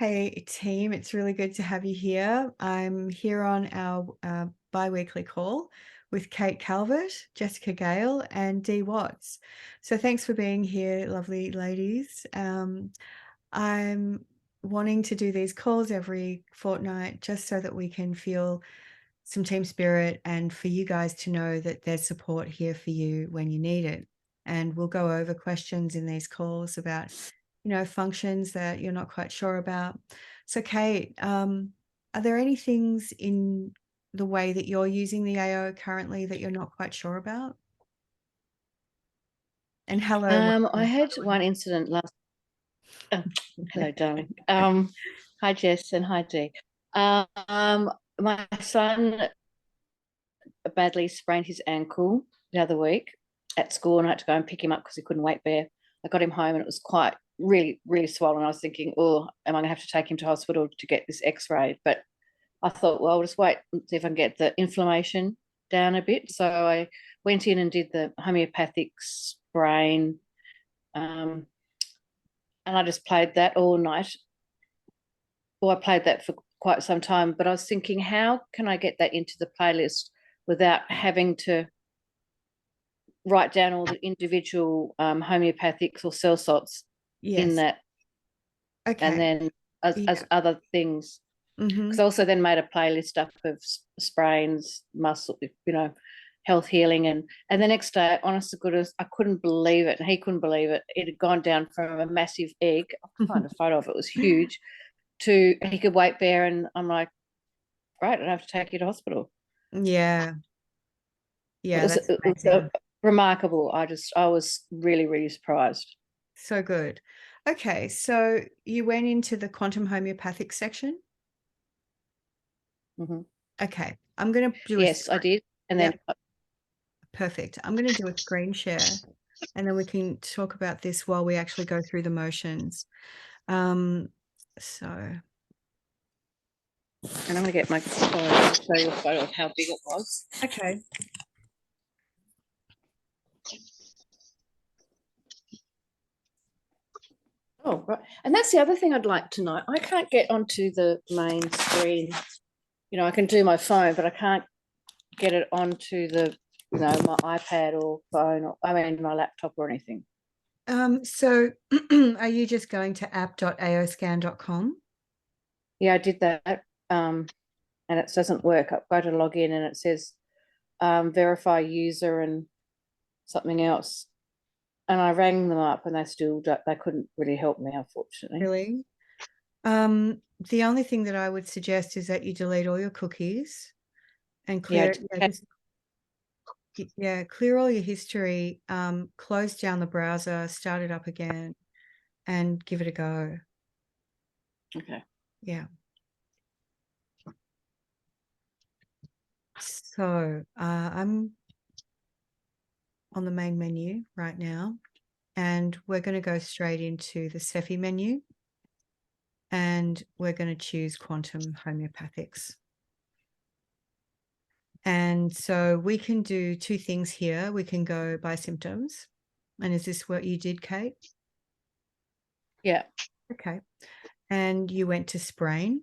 Hey team, it's really good to have you here. I'm here on our bi-weekly call with Kate Calvert, Jessica Gale, and Dee Watts. So thanks for being here, lovely ladies. I'm wanting to do these calls every fortnight just so that we can feel some team spirit and for you guys to know that there's support here for you when you need it. And we'll go over questions in these calls about functions that you're not quite sure about. So, Kate, are there any things in the way that you're using the AO currently that you're not quite sure about? And hello, I Lauren, by had the one incident last. Oh, hello, way. darling. Hi, Jess, and hi, Dee. My son badly sprained his ankle the other week at school, and I had to go and pick him up because he couldn't wait there. I got him home, and it was quite really, really swollen. I was thinking, oh, am I going to have to take him to hospital to get this X-rayed? But I thought, well, I'll just wait and see if I can get the inflammation down a bit. So I went in and did the homeopathic sprain. And I just played that all night. Well, I played that for quite some time, but I was thinking, how can I get that into the playlist without having to write down all the individual homeopathics or cell salts in Yes. that, and Okay. then as Yeah. other things? Mm-hmm. Because I also then made a playlist up of sprains, muscle, health healing, and the next day, honest to goodness, I couldn't believe it, and he couldn't believe it. It had gone down from a massive egg. I'll find a photo of it. It was huge. To he could weight bear, and I'm like, great, I don't have to take you to hospital. Yeah. It Yeah, was that's it was amazing. remarkable. I was really really surprised. So good. Okay, so you went into the quantum homeopathic section. Hmm. Okay, I'm going to do a Yes, I screen. did, and then Yep, perfect. I'm going to do a screen share and then we can talk about this while we actually go through the motions. Um, so, and I'm going to get my phone and show you a photo of how big it was. okay. Oh, right. And that's the other thing I'd like to know. I can't get onto the main screen. I can do my phone, but I can't get it onto my iPad or phone, or I mean, my laptop or anything. So are you just going to app.aoscan.com? Yeah, I did that, and it doesn't work. I go to log in, and it says verify user and something else. And I rang them up, and they couldn't really help me, unfortunately. Really? The only thing that I would suggest is that you delete all your cookies and Yeah, clear, just clear all your history, close down the browser, start it up again, and give it a go. okay. Yeah. So I'm on the main menu right now, and we're going to go straight into the Cephi menu, and we're going to choose quantum homeopathics. And so we can do two things here. We can go by symptoms. And is this what you did, Kate? Yeah. Okay. And you went to sprain,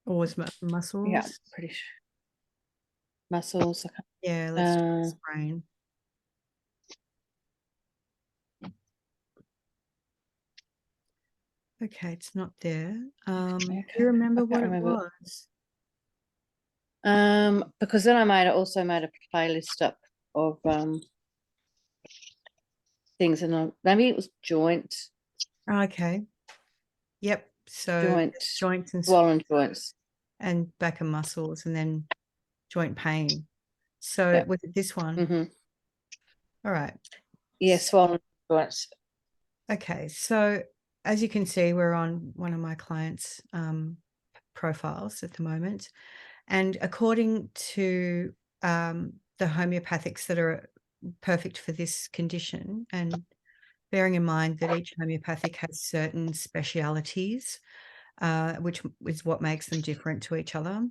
or was Yeah, muscles? pretty sure. Muscles. Yeah, let's try sprain. Okay, it's not there. Do Okay. you remember I what can't it remember. was? Because then also made a playlist up of things, and maybe it was Okay. Yep. So joint, joints swollen joints. and back and muscles, and then joint pain. So Yeah. was it this one? Mm-hmm. All right. Yeah, swollen joints. Okay. So as you can see, we're on one of my clients' profiles at the moment. And according to the homeopathics that are perfect for this condition, and bearing in mind that each homeopathic has certain specialities, which is what makes them different to each other.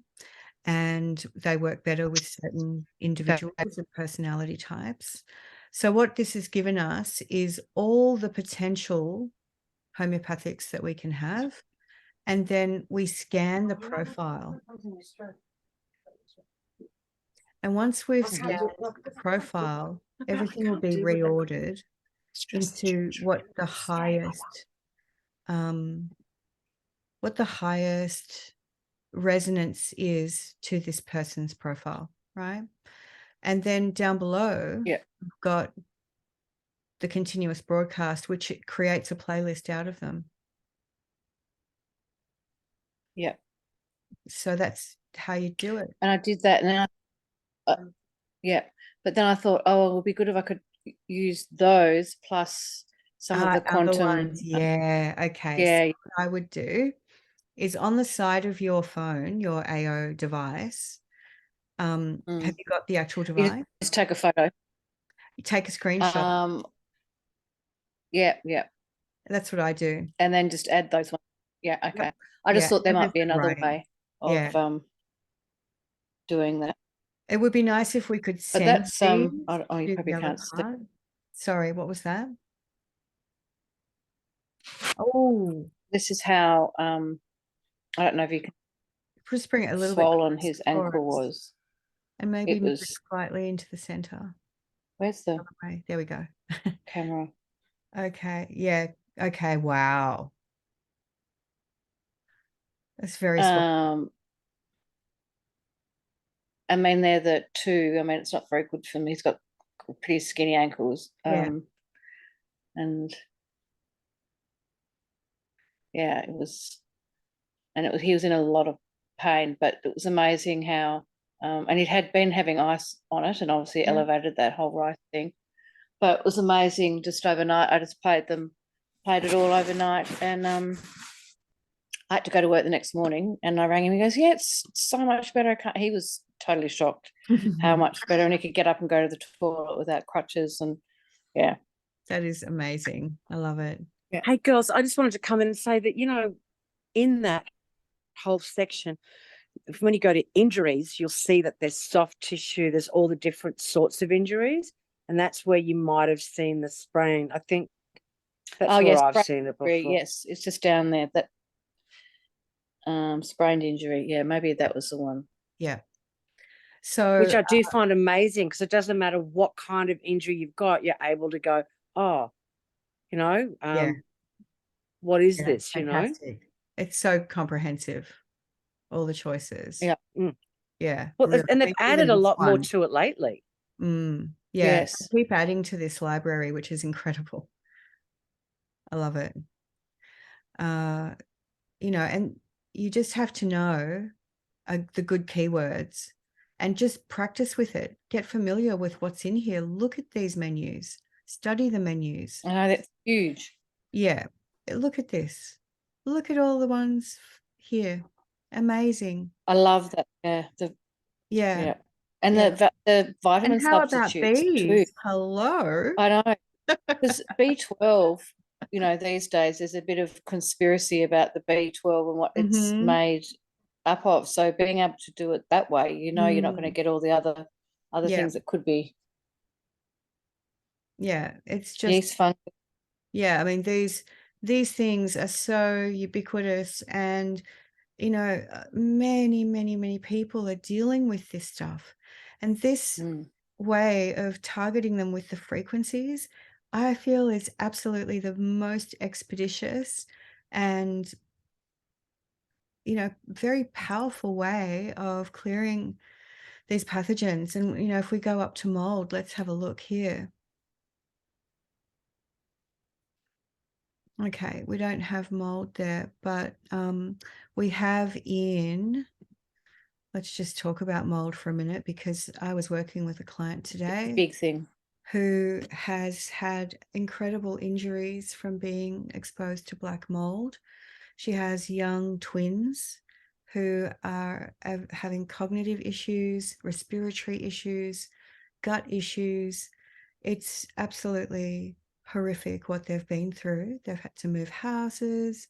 And they work better with certain individuals and personality types. So what this has given us is all the potential homeopathics that we can have. And then we scan the profile. And once we've scanned the profile, everything will be reordered into what the highest resonance is to this person's profile, right? And then down below, Yeah. we've got the continuous broadcast, which it creates a playlist out of them. Yeah. So that's how you do it. And I did that, and then yeah, but then I thought, oh, it would be good if I could use those plus some of the Other quantum. ones, yeah. Okay. So Yeah. what I would do is on the side of your phone, your AO device. Have you got the actual You device? just take a photo. You take a screenshot. Yeah, yeah. That's what I do. And then just add those ones. Yeah, okay. I just Yeah, thought there might that's be another great. way Yeah. of doing that. It would be nice if we could But send that's these oh, you to probably the other can't see. part. Sorry, what was that? Oh, This is how I don't know if you can just bring it a little bit swollen closer his for ankle us. was. And maybe It move it was slightly into the center. where's the Okay, there we go. camera? Okay, yeah. Okay, wow. That's very I mean, they're the two. I mean, it's not very good for him. He's got pretty skinny ankles. Yeah. And yeah, it was, and it was, he was in a lot of pain, but it was amazing how, and he had been having ice on it and obviously elevated that whole rice thing. But it was amazing just overnight. I just played it all overnight. And I had to go to work the next morning and I rang him. He goes, yeah, it's so much better. He was totally shocked how much better. And he could get up and go to the toilet without crutches. And yeah. That is amazing. I love it. Yeah. Hey, girls, I just wanted to come in and say that, in that whole section, when you go to injuries, you'll see that there's soft tissue, there's all the different sorts of injuries, and that's where you might have seen the sprain. I think that's where I've seen it before. Yes, it's just down there, that sprained injury. Yeah, maybe that was the one. Yeah. So which I do find amazing, because it doesn't matter what kind of injury you've got, you're able to go, oh, what is this, fantastic. It's so comprehensive, all the choices. Yeah. Yeah. Well, really. and they've added a lot more to it lately. Yeah. Yes. Keep adding to this library, which is incredible. I love it. And you just have to know the good keywords and just practice with it. Get familiar with what's in here. Look at these menus. Study the menus. I know, that's huge. Yeah. Look at this. Look at all the ones here. Amazing. I love that. Yeah. And the vitamin substitutes too. Hello. I know. Because B12, these days there's a bit of conspiracy about the B12 and what it's made up of. So being able to do it that way, you're not going to get all the other things that could be. Yeah, it's just yeast fungus. Yeah, I mean these things are so ubiquitous, and many, many, many people are dealing with this stuff, and this way of targeting them with the frequencies, I feel, is absolutely the most expeditious and very powerful way of clearing these pathogens. And if we go up to mold, let's have a look here. Okay, we don't have mold there, but we have let's just talk about mold for a minute, because I was working with a client today, big thing, who has had incredible injuries from being exposed to black mold. She has young twins who are having cognitive issues, respiratory issues, gut issues. It's absolutely horrific what they've been through. They've had to move houses.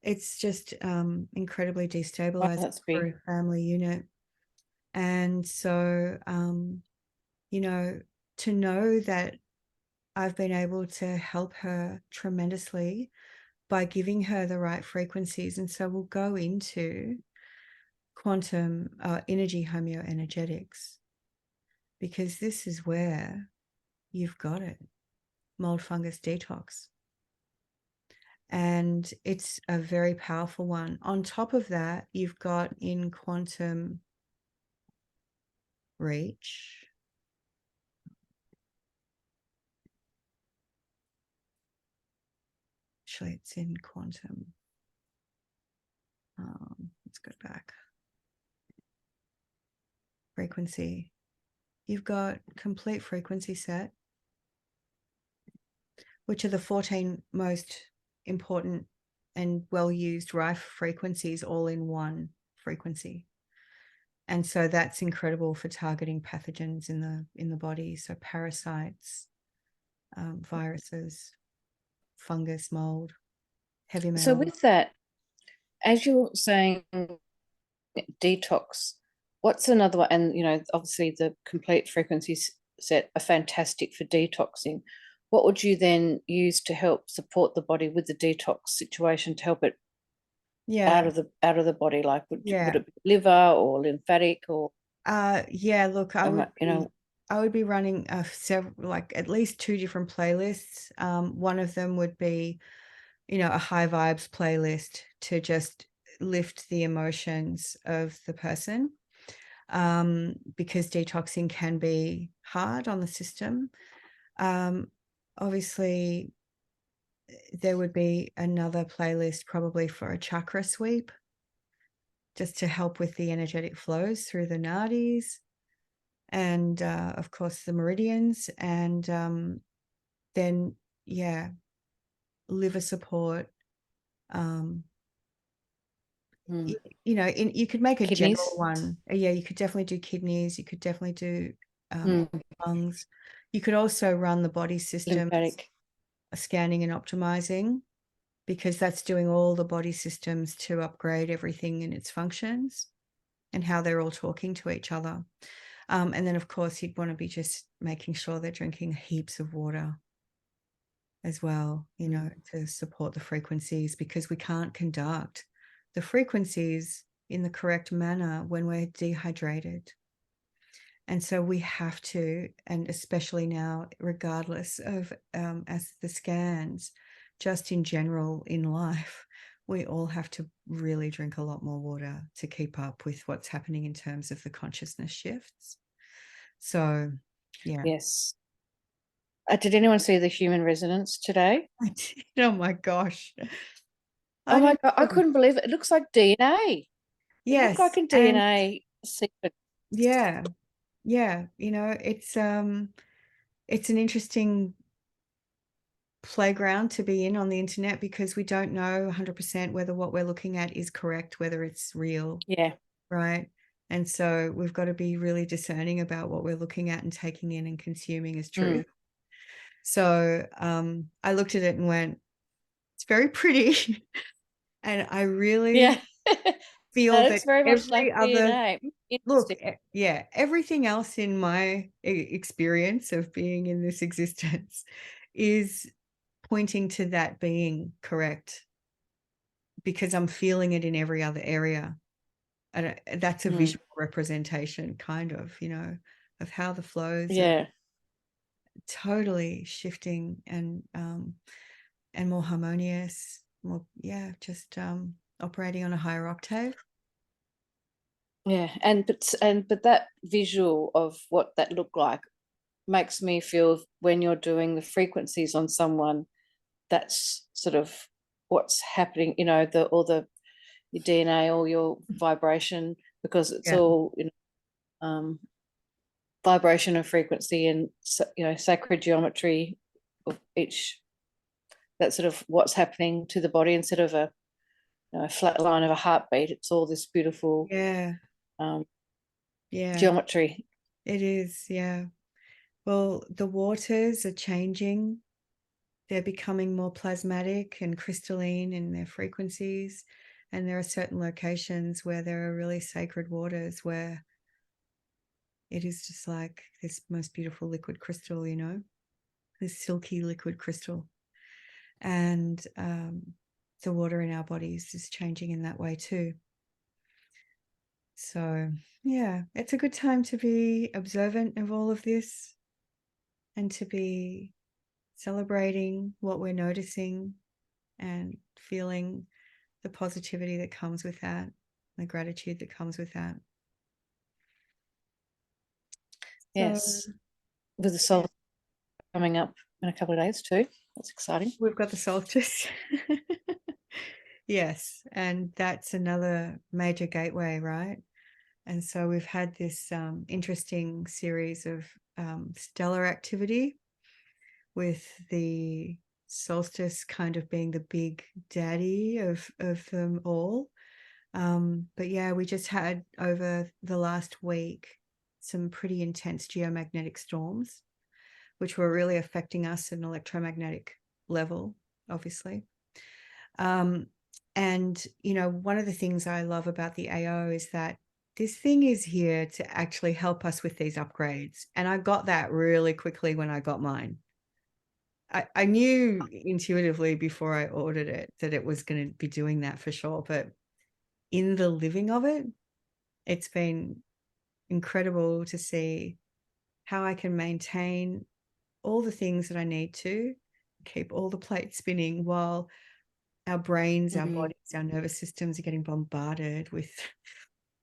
It's just incredibly destabilizing for a family unit. And so, to know that I've been able to help her tremendously by giving her the right frequencies. And so we'll go into quantum energy homeoenergetics, because this is where you've got it. Mold fungus detox. And it's a very powerful one. On top of that, you've got in quantum reach, actually it's in quantum, let's go back, frequency. You've got complete frequency set, which are the 14 most important and well-used rife frequencies all in one frequency. And so that's incredible for targeting pathogens in the body. So parasites, viruses, fungus, mold, heavy metals. So with that, as you're saying, detox, what's another one? And, you know, obviously the complete frequency set are fantastic for detoxing. What would you then use to help support the body with the detox situation to help it out of the body? Like would it be liver or lymphatic or? Look, I would be running several, like at least 2 different playlists. One of them would be, you know, a high vibes playlist to just lift the emotions of the person, because detoxing can be hard on the system. Obviously, there would be another playlist probably for a chakra sweep, just to help with the energetic flows through the nadis, and of course the meridians, and then liver support. You know, you could make a Kidneys. general one. You could definitely do kidneys. You could definitely do lungs. You could also run the body system scanning and optimizing, because that's doing all the body systems to upgrade everything in its functions and how they're all talking to each other. And then, of course, you'd want to be just making sure they're drinking heaps of water as well, you know, to support the frequencies, because we can't conduct the frequencies in the correct manner when we're dehydrated. And so we have to, and especially now, regardless of as the scans, just in general in life, we all have to really drink a lot more water to keep up with what's happening in terms of the consciousness shifts. So, yeah. Yes. Did anyone see the human resonance today? I did. Oh my gosh. Oh my God, I couldn't believe it. It looks like DNA. Yes. It looked like a DNA sequence. Yeah. Yeah. You know, it's an interesting playground to be in on the internet, because we don't know 100% whether what we're looking at is correct, whether it's real. Yeah. Right. And so we've got to be really discerning about what we're looking at and taking in and consuming as truth. So I looked at it and went, it's very pretty. And I really feel that very much every like other DNA. look, everything else in my experience of being in this existence is pointing to that being correct, because I'm feeling it in every other area. And that's a visual representation, kind of, you know, of how the flows are totally shifting and more harmonious, more just operating on a higher octave. But that visual of what that looked like makes me feel, when you're doing the frequencies on someone, that's sort of what's happening, you know, your DNA or your vibration, because it's all, you know, vibration and frequency, and, you know, sacred geometry of each. That's sort of what's happening to the body, instead of a, you know, a flat line of a heartbeat. It's all this beautiful geometry. It is, yeah. Well, the waters are changing. They're becoming more plasmatic and crystalline in their frequencies. And there are certain locations where there are really sacred waters where it is just like this most beautiful liquid crystal, you know, this silky liquid crystal. And the water in our bodies is changing in that way too. So yeah, it's a good time to be observant of all of this and to be celebrating what we're noticing and feeling the positivity that comes with that, the gratitude that comes with that. Yes. So, With the solstice coming up in a couple of days too. That's exciting. we've got the solstice. Yes, and that's another major gateway, right? And so we've had this interesting series of stellar activity, with the solstice kind of being the big daddy of them all. But yeah, we just had over the last week some pretty intense geomagnetic storms, which were really affecting us at an electromagnetic level, obviously. And, you know, one of the things I love about the AO is that this thing is here to actually help us with these upgrades. And I got that really quickly when I got mine. I knew intuitively before I ordered it that it was going to be doing that for sure. But in the living of it, it's been incredible to see how I can maintain all the things that I need to keep all the plates spinning while our brains, our bodies, our nervous systems are getting bombarded with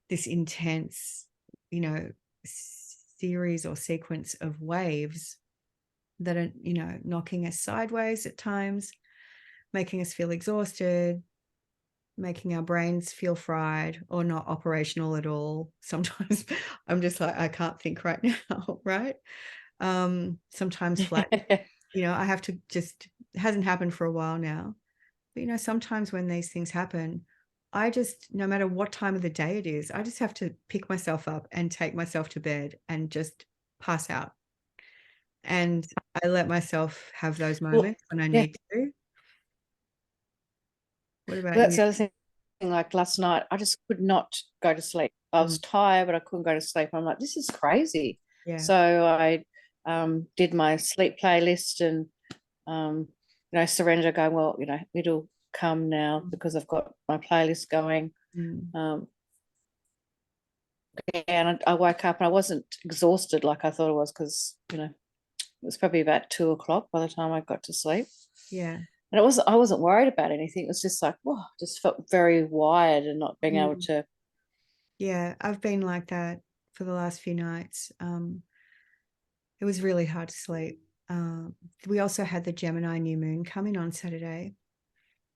this intense, you know, series or sequence of waves that are, you know, knocking us sideways at times, making us feel exhausted, making our brains feel fried or not operational at all. Sometimes I'm just like, I can't think right now, right? Sometimes flat, you know, I have to just, it hasn't happened for a while now. But, you know, sometimes when these things happen, I just, no matter what time of the day it is, I just have to pick myself up and take myself to bed and just pass out. And I let myself have those moments when I need to. What about Well, that's you? the other thing. Like last night, I just could not go to sleep. I was tired, but I couldn't go to sleep. I'm like, this is crazy. Yeah. So I did my sleep playlist and, you know, surrender, going, well, you know, it'll come now because I've got my playlist going. And I woke up and I wasn't exhausted like I thought I was, because, you know, it was probably about 2 o'clock by the time I got to sleep. Yeah. And I wasn't worried about anything. It was just like, whoa, just felt very wired and not being able to. Yeah, I've been like that for the last few nights. It was really hard to sleep. We also had the Gemini new moon coming on Saturday.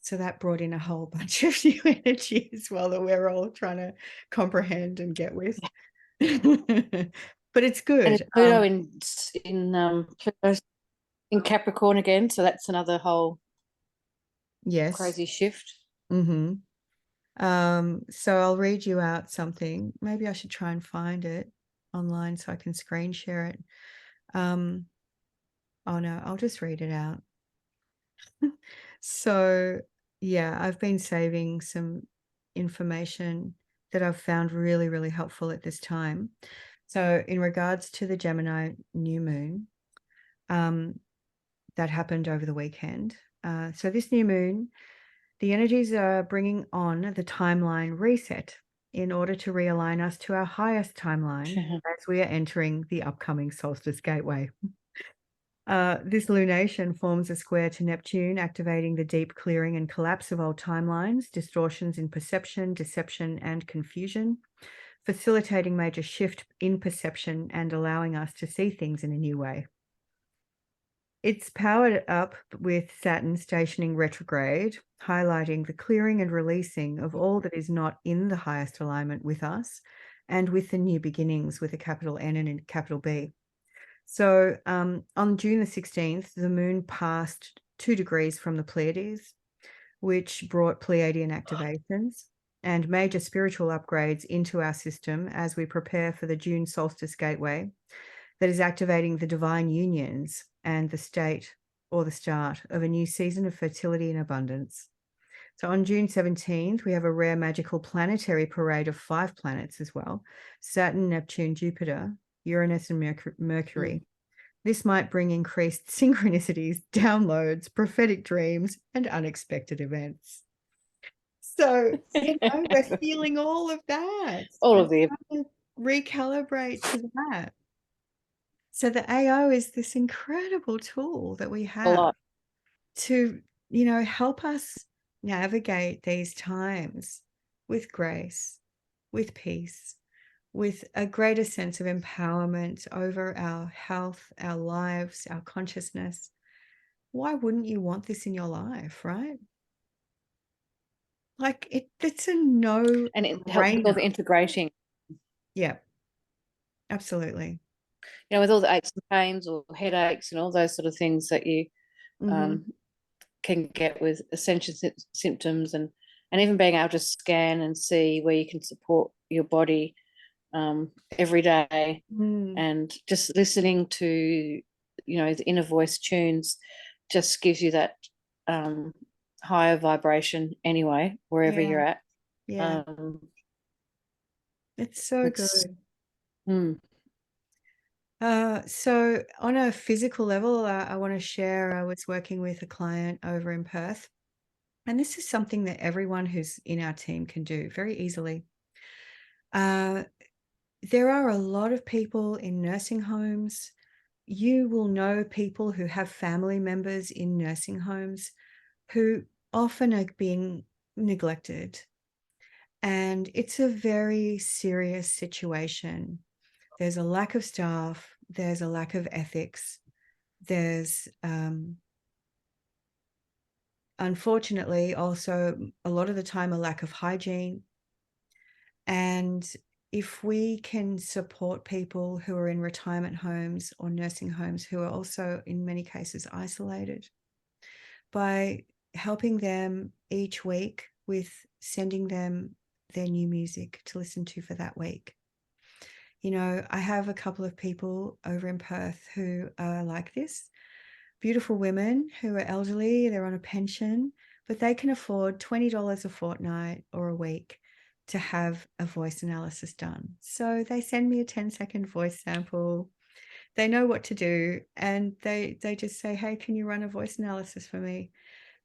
So that brought in a whole bunch of new energy as well that we're all trying to comprehend and get with. But it's good. And Pluto in Capricorn again, so that's another whole crazy shift. So I'll read you out something. Maybe I should try and find it online so I can screen share it. Oh no, I'll just read it out. So yeah, I've been saving some information that I've found really, really helpful at this time. So in regards to the Gemini new moon, that happened over the weekend. So this new moon, the energies are bringing on the timeline reset in order to realign us to our highest timeline as we are entering the upcoming solstice gateway. This lunation forms a square to Neptune, activating the deep clearing and collapse of old timelines, distortions in perception, deception, and confusion, facilitating major shift in perception and allowing us to see things in a new way. It's powered up with Saturn stationing retrograde, highlighting the clearing and releasing of all that is not in the highest alignment with us and with the new beginnings with a capital N and a capital B. So on June the 16th, the moon passed 2 degrees from the Pleiades, which brought Pleiadian activations and major spiritual upgrades into our system as we prepare for the June solstice gateway that is activating the divine unions and the state or the start of a new season of fertility and abundance. So on June 17th, we have a rare magical planetary parade of 5 planets as well: Saturn, Neptune, Jupiter, Uranus, and Mercury. This might bring increased synchronicities, downloads, prophetic dreams, and unexpected events. So, we're feeling all of that. All And of the trying to recalibrate to that. So the AO is this incredible tool that we a have lot. to, help us navigate these times with grace, with peace, with a greater sense of empowerment over our health, our lives, our consciousness. Why wouldn't you want this in your life, right? Like it's a no And it helps with all the brainer. integrating, Yeah, absolutely. with all the aches and pains or headaches and all those sort of things that you Mhm. can get with Ascension symptoms, and even being able to scan and see where you can support your body every day, Mm, and just listening to the inner voice tunes just gives you that higher vibration anyway, wherever yeah, you're at. yeah. It's so It's good. mm, So on a physical level, I want to share, I was working with a client over in Perth, and this is something that everyone who's in our team can do very easily. Uh, there are a lot of people in nursing homes. You will know people who have family members in nursing homes who often are being neglected. And it's a very serious situation. There's a lack of staff, there's a lack of ethics, there's unfortunately also a lot of the time a lack of hygiene. And if we can support people who are in retirement homes or nursing homes who are also in many cases isolated by helping them each week with sending them their new music to listen to for that week. I have a couple of people over in Perth who are like this. Beautiful women who are elderly, they're on a pension, but they can afford $20 a fortnight or a week to have a voice analysis done. So they send me a 10-second voice sample. They know what to do, and they just say, "Hey, can you run a voice analysis for me?"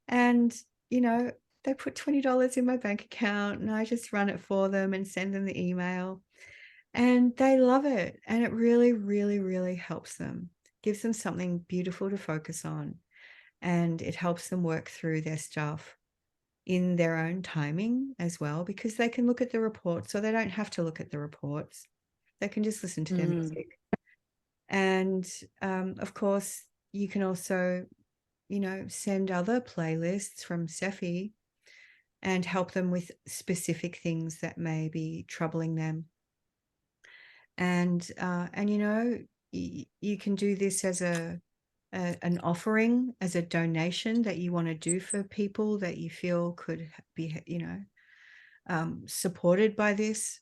And, they put $20 in my bank account, and I just run it for them and send them the email. And they love it. And it really, really, really helps them, gives them something beautiful to focus on. And it helps them work through their stuff in their own timing as well, because they can look at the reports, so they don't have to look at the reports. They can just listen to their music. And of course, you can also, send other playlists from Sephi and help them with specific things that may be troubling them. And you can do this as an offering, as a donation that you want to do for people that you feel could be supported by this,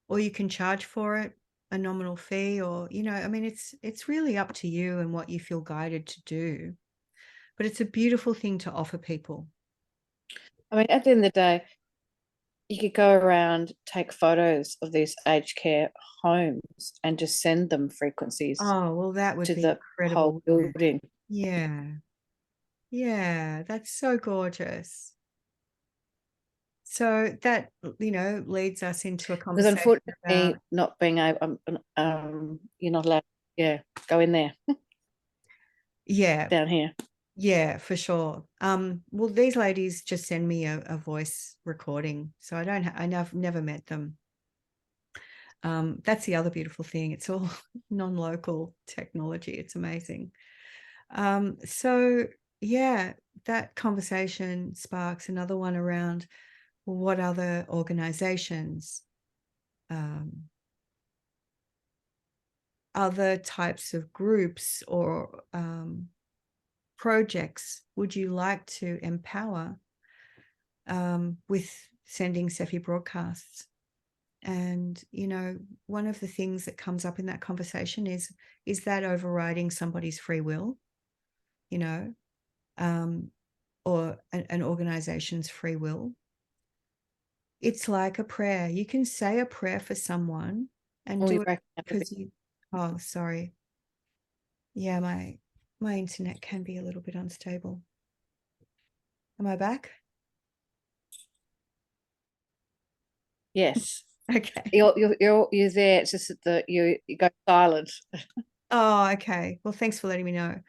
or you can charge for it a nominal fee, or it's really up to you and what you feel guided to do, but it's a beautiful thing to offer people. I mean, at the end of the day, you could go around, take photos of these aged care homes and just send them frequencies Oh, well, that would to be the whole incredible. building. Yeah, that's so gorgeous. So that, leads us into a Because conversation unfortunately, about, not being able, you're not allowed, go in there yeah, down here. yeah, for sure. Well, these ladies just send me a voice recording, so I've never met them. That's the other beautiful thing. It's all non-local technology. It's amazing. So yeah, that conversation sparks another one around, well, what other organizations, other types of groups or projects would you like to empower with sending Sephi broadcasts? And one of the things that comes up in that conversation is that overriding somebody's free will, or an organization's free will. It's like a prayer. You can say a prayer for someone and do You're it breaking up a bit. because oh, sorry. Yeah, my internet can be a little bit unstable. Am I back? Yes. Okay. You're there. It's just that you go silent. Oh, okay. Well, thanks for letting me know.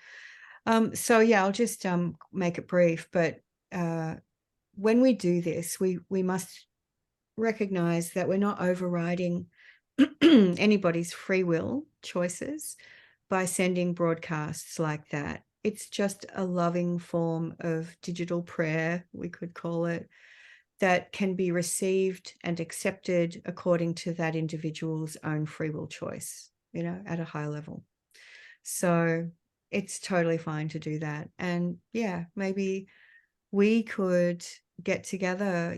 So yeah, I'll just make it brief, but when we do this, we must recognize that we're not overriding anybody's free will choices by sending broadcasts like that. It's just a loving form of digital prayer, we could call it, that can be received and accepted according to that individual's own free will choice, at a high level. So it's totally fine to do that. And yeah, maybe we could get together,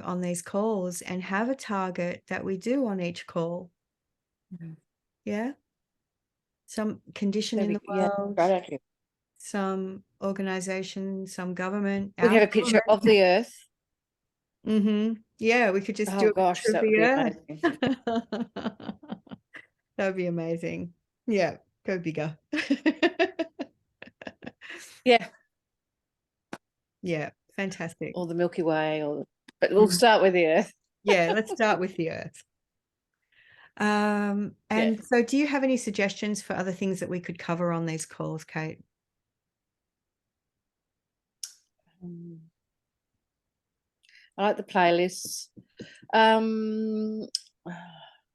on these calls and have a target that we do on each call. Yeah. Some condition in the world, great idea. some organization, some government. We have a picture of the Earth. Yeah, we could just do Oh a gosh, picture of that would the be Earth. amazing. That would be amazing. Yeah, go bigger. Yeah. Yeah, fantastic. Or the Milky Way, but we'll start with the Earth. Yeah, let's start with the Earth. And so do you have any suggestions for other things that we could cover on these calls, Kate? I like the playlists.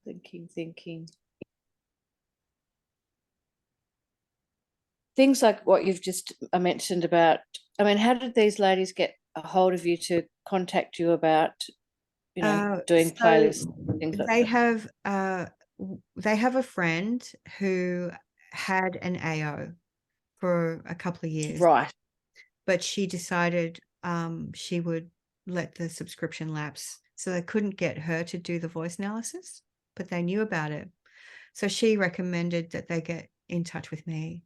Thinking. Things like what you've just mentioned about, how did these ladies get a hold of you to contact you about, doing playlists? Things like They that? they have a friend who had an AO for a couple of years. Right. But she decided she would let the subscription lapse. So they couldn't get her to do the voice analysis, but they knew about it. So she recommended that they get in touch with me.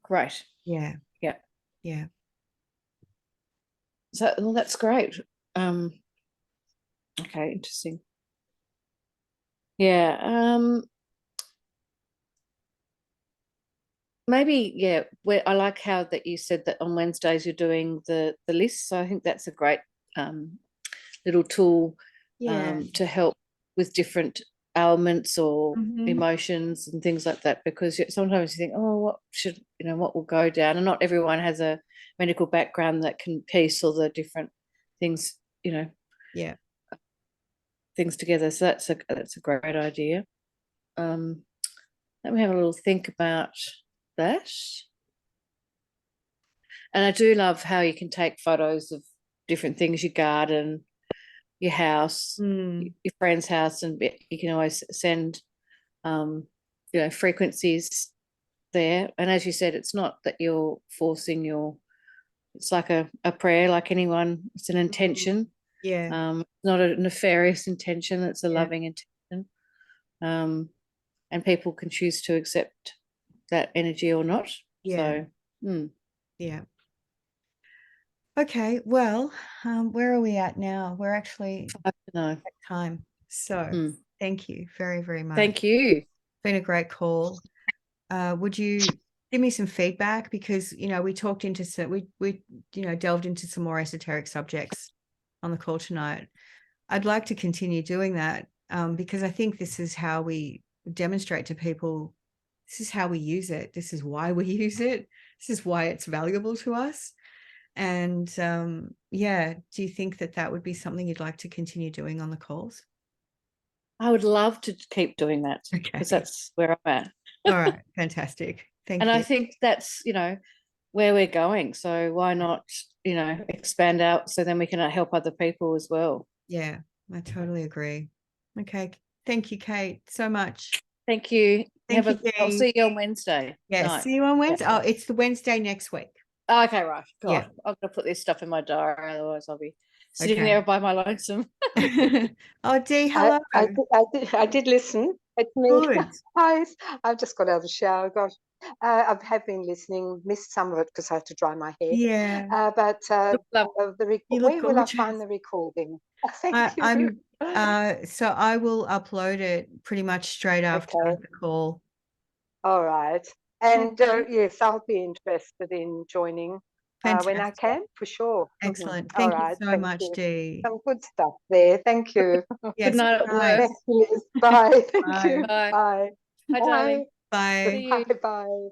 Great. Yeah. Yeah. Yeah. So, well, that's great. Okay, interesting. Yeah. Maybe, yeah. I like how that you said that on Wednesdays you're doing the list. So I think that's a great little tool to help with different ailments or emotions and things like that, because sometimes you think, oh, what will go down, and not everyone has a medical background that can piece all the different things, things together. So that's a great idea. Let me have a little think about that. And I do love how you can take photos of different things, your garden, your house, your friend's house, and you can always send frequencies there. And as you said, it's not that you're forcing it's like a prayer, like anyone. It's an intention. Yeah. It's not a nefarious intention, it's a loving intention. And people can choose to accept that energy or not. Yeah. So yeah. Okay, well, where are we at now? We're actually I don't know. at time. So thank you very, very much. Thank you. It's been a great call. Would you give me some feedback? Because, we talked into we delved into some more esoteric subjects on the call tonight. I'd like to continue doing that because I think this is how we demonstrate to people, this is how we use it. This is why we use it. This is why it's valuable to us. And do you think that would be something you'd like to continue doing on the calls? I would love to keep doing that, because that's where I'm at. All right, fantastic. Thank you. And I think that's, where we're going. So why not, expand out so then we can help other people as well. Yeah, I totally agree. Okay. Thank you, Kate, so much. Thank you. I'll see you on Wednesday. Yeah, see you on Wednesday. Oh, it's the Wednesday next week. Okay, right. God, Yeah. I'm going to put this stuff in my diary, otherwise I'll be sitting there by my lonesome. Oh, Dee, hello. I did listen. It's me. Good. Hi, I've just got out of the shower. Gosh, I have been listening. Missed some of it because I had to dry my hair. Yeah. But where will I gorgeous. find the recording? Thank you. So I will upload it pretty much straight after the call. All right. And yes, I'll be interested in joining. when I can, for sure. Excellent. All Thank you right, so thank much, you. Dee. Some good stuff there. Thank you. Yes, Good night at bye. work. Thanks, Liz. Bye. Thank Bye. you. Bye. Bye. Hi, darling. Bye. See you. Bye. Bye.